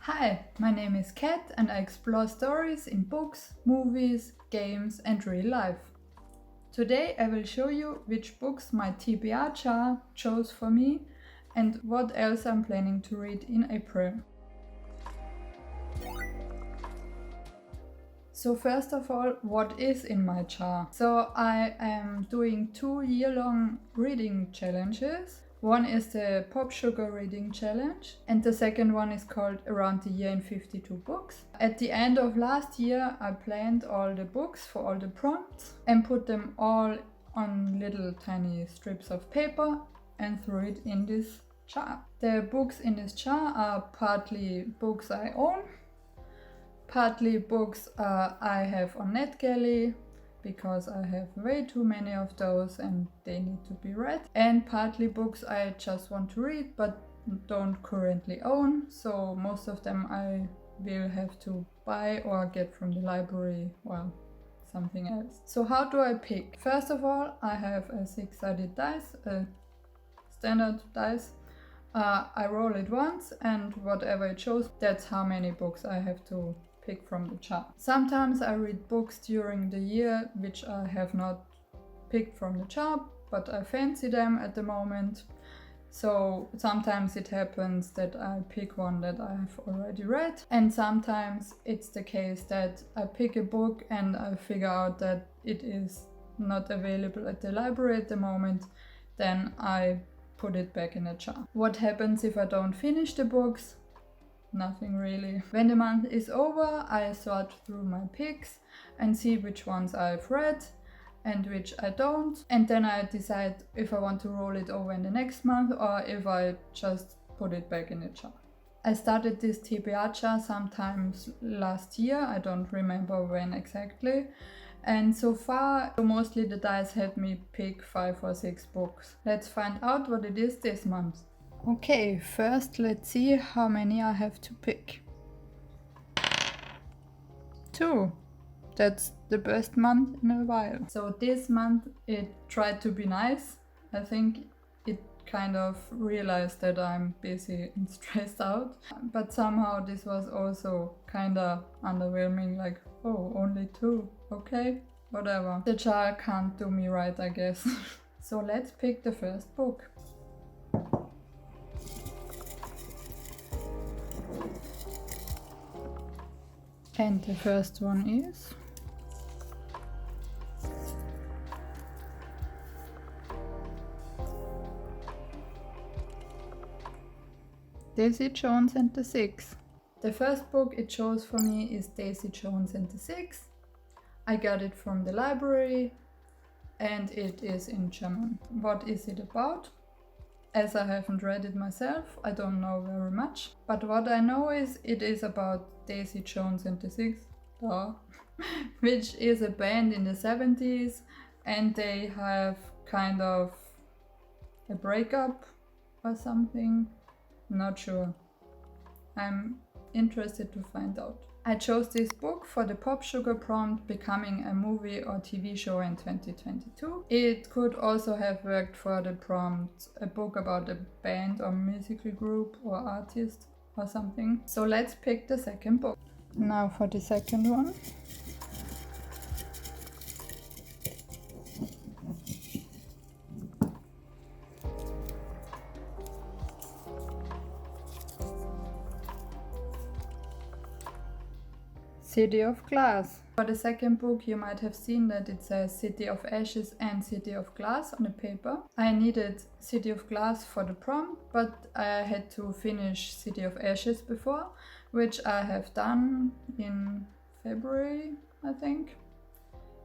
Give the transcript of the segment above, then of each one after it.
Hi, my name is Kat and I explore stories in books, movies, games and real life. Today I will show you which books my TBR jar chose for me and what else I'm planning to read in April. So first of all, what is in my jar? So I am doing 2-year-long reading challenges. One is the Pop Sugar Reading Challenge and the second one is called Around the Year in 52 Books. At the end of last year I planned all the books for all the prompts and put them all on little tiny strips of paper and threw it in this jar. The books in this jar are partly books I own, partly books I have on NetGalley because I have way too many of those and they need to be read, and partly books I just want to read but don't currently own, so most of them I will have to buy or get from the library, well, something else. So how do I pick? First of all, I have a 6-sided dice, a standard dice. I roll it once and whatever it shows, that's how many books I have to pick from the jar. Sometimes I read books during the year which I have not picked from the jar, but I fancy them at the moment. So sometimes it happens that I pick one that I have already read, and sometimes it's the case that I pick a book and I figure out that it is not available at the library at the moment, then I put it back in a jar. What happens if I don't finish the books? Nothing really. When the month is over, I sort through my picks and see which ones I've read and which I don't, and then I decide if I want to roll it over in the next month or if I just put it back in the jar. I started this TBR jar sometimes last year, I don't remember when exactly, and so far mostly the dice had me pick 5 or 6 books. Let's find out what it is this month. Okay, first let's see how many I have to pick. 2. That's the best month in a while. So this month it tried to be nice. I think it kind of realized that I'm busy and stressed out. But somehow this was also kinda underwhelming, like, oh, only 2, okay, whatever. The jar can't do me right, I guess. So let's pick the first book. And the first one is Daisy Jones and the Six. The first book it chose for me is Daisy Jones and the Six. I got it from the library and it is in German. What is it about? As I haven't read it myself, I don't know very much. But what I know is it is about Daisy Jones and the Six, which is a band in the 70s, and they have kind of a breakup or something. Not sure. I'm interested to find out. I chose this book for the Pop Sugar prompt becoming a movie or TV show in 2022. It could also have worked for the prompt a book about a band or musical group or artist or something. So let's pick the second book. Now for the second one. City of Glass. For the second book you might have seen that it says City of Ashes and City of Glass on the paper. I needed City of Glass for the prompt, but I had to finish City of Ashes before, which I have done in February, I think.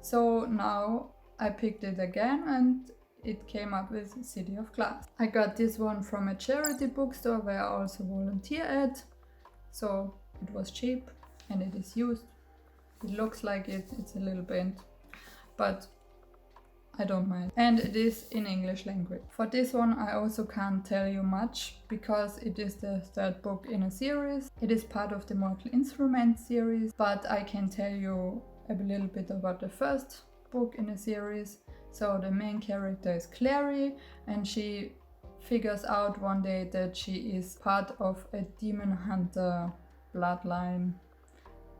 So now I picked it again and it came up with City of Glass. I got this one from a charity bookstore where I also volunteer at, so it was cheap. And it is used. It looks like it's a little bent, but I don't mind. And it is in English language. For this one I also can't tell you much because it is the third book in a series. It is part of the Mortal Instruments series, but I can tell you a little bit about the first book in a series. So the main character is Clary and she figures out one day that she is part of a demon hunter bloodline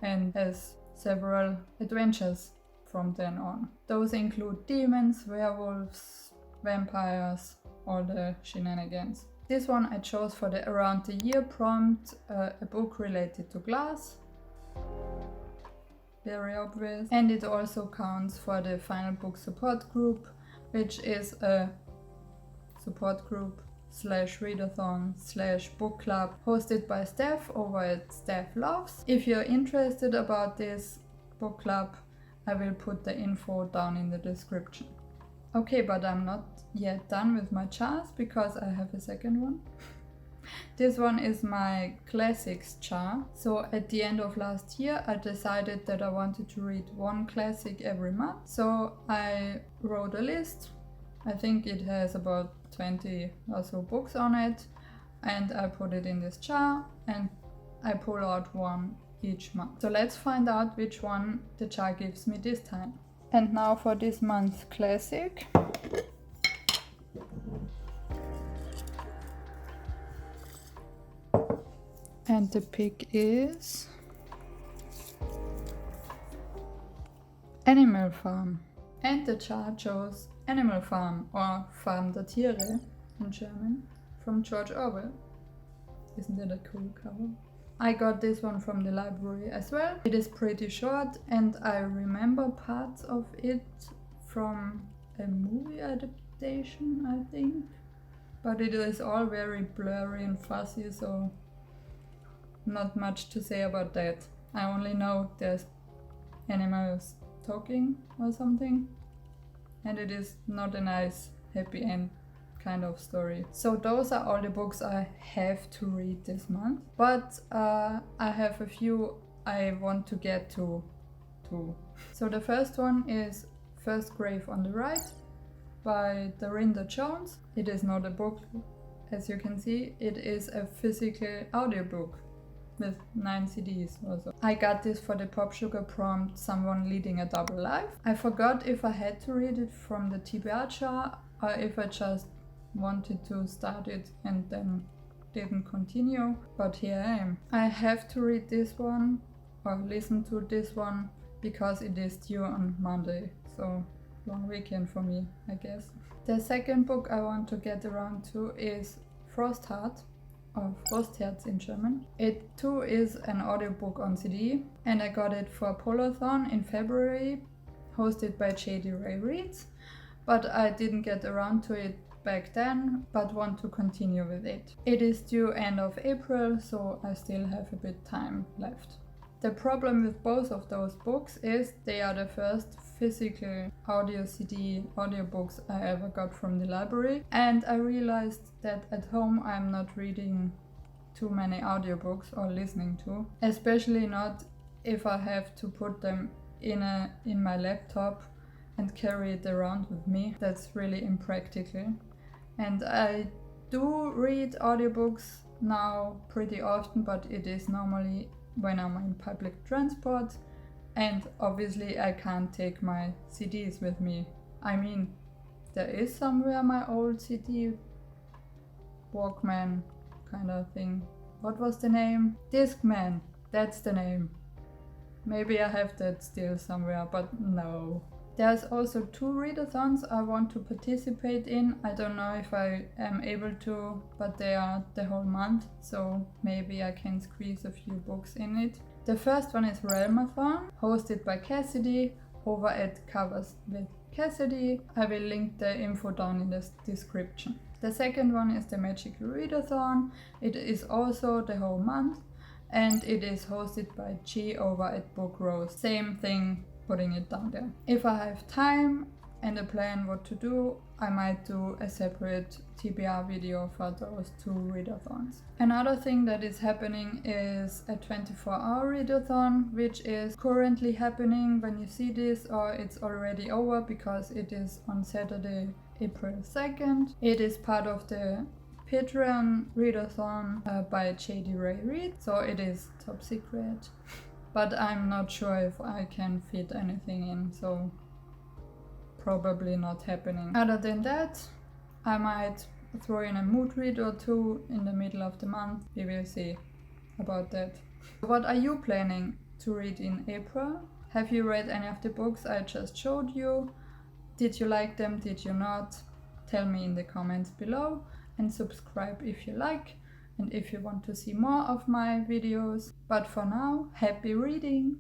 and has several adventures from then on. Those include demons, werewolves, vampires, all the shenanigans. This one I chose for the around the year prompt, a book related to glass. Very obvious. And it also counts for the final book support group, which is a support group / readathon / book club hosted by Steph over at Steph Loves. If you're interested about this book club, I will put the info down in the description. Okay, but I'm not yet done with my jars because I have a second one. This one is my classics jar. So at the end of last year I decided that I wanted to read one classic every month. So I wrote a list. I think it has about 20 or so books on it, and I put it in this jar and I pull out one each month. So let's find out which one the jar gives me this time. And now for this month's classic. And the pick is Animal Farm. And the jar chose Animal Farm, or Farm der Tiere in German, from George Orwell. Isn't that a cool cover? I got this one from the library as well. It is pretty short and I remember parts of it from a movie adaptation, I think. But it is all very blurry and fuzzy, so not much to say about that. I only know there's animals talking or something, and it is not a nice happy end kind of story. So those are all the books I have to read this month, but I have a few I want to get to too. So the first one is First Grave on the Right by Dorinda Jones. It is not a book, as you can see. It is a physical audiobook with 9 CDs or so. I got this for the Pop Sugar prompt, Someone Leading a Double Life. I forgot if I had to read it from the TBR Jar or if I just wanted to start it and then didn't continue, but here I am. I have to read this one or listen to this one because it is due on Monday, so long weekend for me, I guess. The second book I want to get around to is Frostheart, or Frostherz in German. It too is an audiobook on CD, and I got it for Polathon in February, hosted by J.D. Ray Reads, but I didn't get around to it back then, but want to continue with it. It is due end of April, so I still have a bit time left. The problem with both of those books is they are the first physical audio CD audiobooks I ever got from the library, and I realized that at home I'm not reading too many audiobooks or listening to, especially not if I have to put them in my laptop and carry it around with me. That's really impractical. And I do read audiobooks now pretty often, but it is normally when I'm in public transport, and obviously I can't take my CDs with me. I mean, there is somewhere my old CD Walkman kind of thing. What was the name? Discman, that's the name. Maybe I have that still somewhere, but no. There's also 2 readathons I want to participate in. I don't know if I am able to, but they are the whole month, so maybe I can squeeze a few books in it. The first one is Realmathon, hosted by Cassidy over at Covers with Cassidy. I will link the info down in the description. The second one is the Magical Readathon. It is also the whole month, and it is hosted by G over at Book Rose. Same thing, putting it down there. If I have time and a plan what to do, I might do a separate TBR video for those 2 readathons. Another thing that is happening is a 24-hour readathon, which is currently happening when you see this, or it's already over because it is on Saturday, April 2nd. It is part of the Patreon readathon by J.D. Ray Read, so it is top secret. But I'm not sure if I can fit anything in, so probably not happening. Other than that, I might throw in a mood read or 2 in the middle of the month. We will see about that. What are you planning to read in April? Have you read any of the books I just showed you? Did you like them? Did you not? Tell me in the comments below, and subscribe if you like and if you want to see more of my videos. But for now, happy reading!